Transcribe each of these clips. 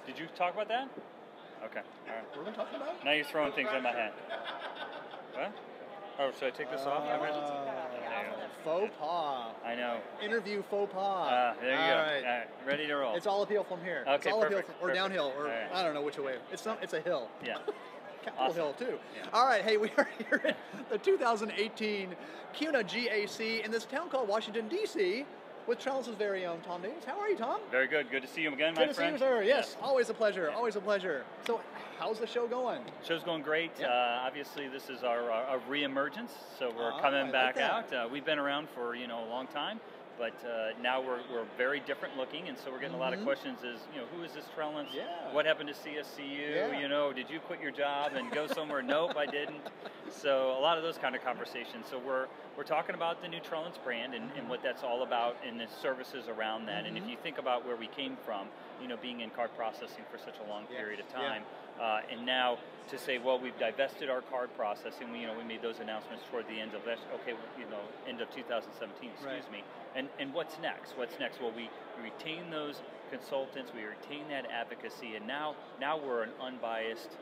Did you talk about that? Okay. All right. What are we talking about? Now you're throwing things in my hand. What? Oh, should I take this off? Faux pas. I know. Interview faux pas. There you go. All right. All right. Ready to roll. It's all uphill from here. Okay, it's all perfect, uphill or downhill, or right. I don't know which way. It's not. It's a hill. Yeah. Capitol Awesome. Hill too. Yeah. All right. Hey, we are here at the 2018 CUNA GAC in this town called Washington D.C. with Trellis's very own Tom Davis. How are you, Tom? Very good. Good to see you again, my friend. Good to friend. see you, sir. Yes, Yeah. always a pleasure. Always a pleasure. So, how's the show going? Show's going great. Yeah. Obviously, this is our re-emergence, so we're coming back out. We've been around for a long time, but now we're very different looking, and so we're getting a lot of questions. Who is this Trellins? Yeah. What happened to CSCU? Yeah. Did you quit your job and go somewhere? Nope, I didn't. So a lot of those kind of conversations. So we're talking about the new Trellins brand and what that's all about and the services around that. And if you think about where we came from, being in card processing for such a long period of time, and now to say, well, we've divested our card processing. We made those announcements toward the end of end of 2017. Excuse me. And what's next? What's next? Well, we retain those consultants. We retain that advocacy, and now we're an unbiased,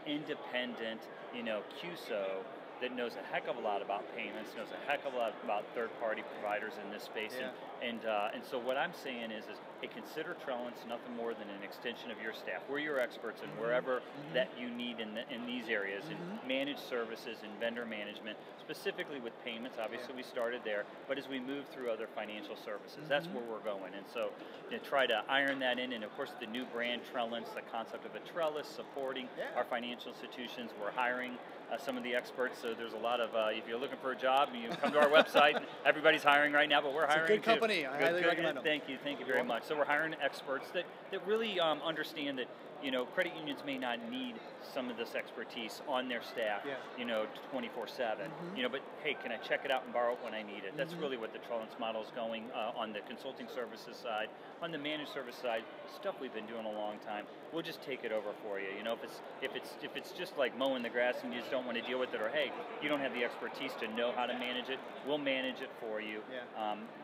independent, CUSO that knows a heck of a lot about payments, knows a heck of a lot about third-party providers in this space, and so what I'm saying is hey, consider Trellins nothing more than an extension of your staff. We're your experts in wherever that you need in these areas, in managed services and vendor management, specifically with payments. Obviously, we started there, but as we move through other financial services, that's where we're going. And so, try to iron that in. And of course, the new brand Trellins, the concept of a trellis supporting our financial institutions. We're hiring some of the experts. So there's a lot of, if you're looking for a job, you come to our website. Everybody's hiring right now, but we're hiring too. It's a good company. I highly recommend them. Thank you very much. So we're hiring experts that really understand that credit unions may not need some of this expertise on their staff, 24/7. But hey, can I check it out and borrow it when I need it? That's really what the Trellins model is going on the consulting services side, on the managed service side. Stuff we've been doing a long time. We'll just take it over for you. If it's just like mowing the grass and you just don't want to deal with it, or hey, you don't have the expertise to know how to manage it, we'll manage it for you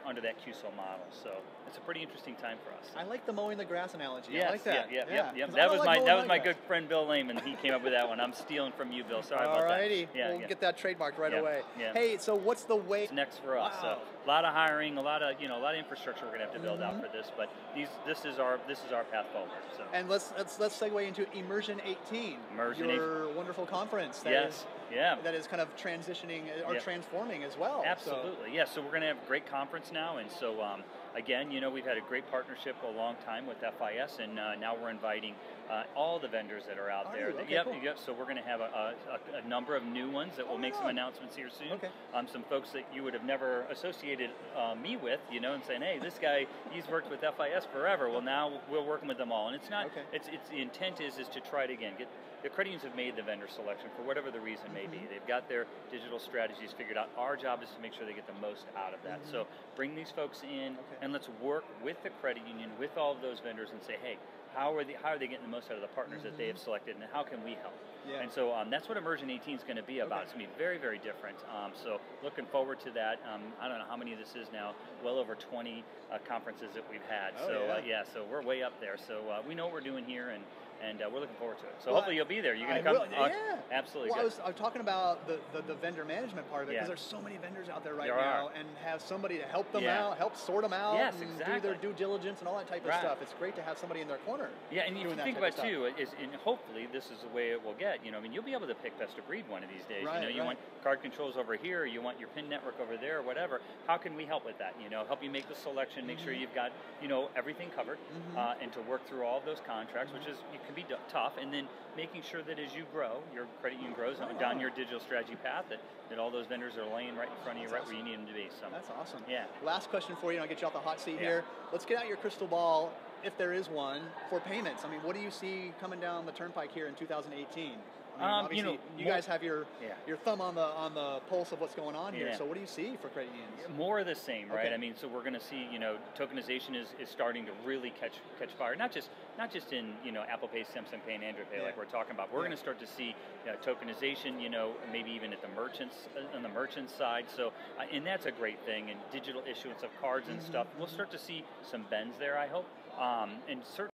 under that CUSO model. So it's a pretty interesting time for us. I like the mowing the grass analogy. Yes, I like that. Yeah. That was my good friend Bill Lehman. He came up with that one. I'm stealing from you, Bill. Sorry about that. Alrighty, we'll get that trademarked right away. Yeah. Hey, so what's the way? It's next for us. So a lot of hiring, a lot of infrastructure we're going to have to build out for this. But this is our path forward. So. And let's segue into Immersion 18. Your wonderful conference. That is kind of transitioning or transforming as well. Absolutely. So we're going to have a great conference now, and so again, we've had a great partnership a long time with FIS, and now we're inviting all the vendors that are out there. Cool. So we're going to have a number of new ones that we'll make some announcements here soon. Some folks that you would have never associated me with, and saying, hey, this guy, he's worked with FIS forever. Well, now we're working with them all, and it's not. It's the intent is to try to get. The credit unions have made the vendor selection for whatever the reason may be. They've got their digital strategies figured out. Our job is to make sure they get the most out of that. So bring these folks in and let's work with the credit union, with all of those vendors, and say, hey, how are they getting the most out of the partners that they have selected, and how can we help? And so that's what Immersion 18 is going to be about. It's going to be very, very different. So looking forward to that. I don't know how many this is now. Well over 20 conferences that we've had. So we're way up there. So we know what we're doing here, and we're looking forward to it. So hopefully you'll be there. You're going to come? Absolutely. Well, I was talking about the vendor management part of it, because there's so many vendors out there now, and have somebody to help them out, help sort them out, and do their due diligence and all that type of stuff. It's great to have somebody in their corner. Yeah, and if you think about it too, and hopefully this is the way it will get. You'll be able to pick best of breed one of these days. You want card controls over here, you want your PIN network over there, or whatever. How can we help with that? Help you make the selection, make sure you've got everything covered, and to work through all of those contracts, which can be tough, and then making sure that as you grow, your credit union grows down your digital strategy path, that all those vendors are laying right in front of you, right where you need them to be. So that's awesome. Yeah. Last question for you, and I'll get you off the hot seat here. Let's get out your crystal ball, if there is one, for payments. I mean, what do you see coming down the turnpike here in 2018? Obviously, you guys have your thumb on the pulse of what's going on here. So what do you see for credit unions? More of the same, right? I mean, so we're going to see, tokenization is starting to really catch fire. Not just in Apple Pay, Samsung Pay, and Android Pay like we're talking about. We're going to start to see tokenization, maybe even at the merchant side. So and that's a great thing. And digital issuance of cards and stuff. We'll start to see some bends there, I hope. And certainly.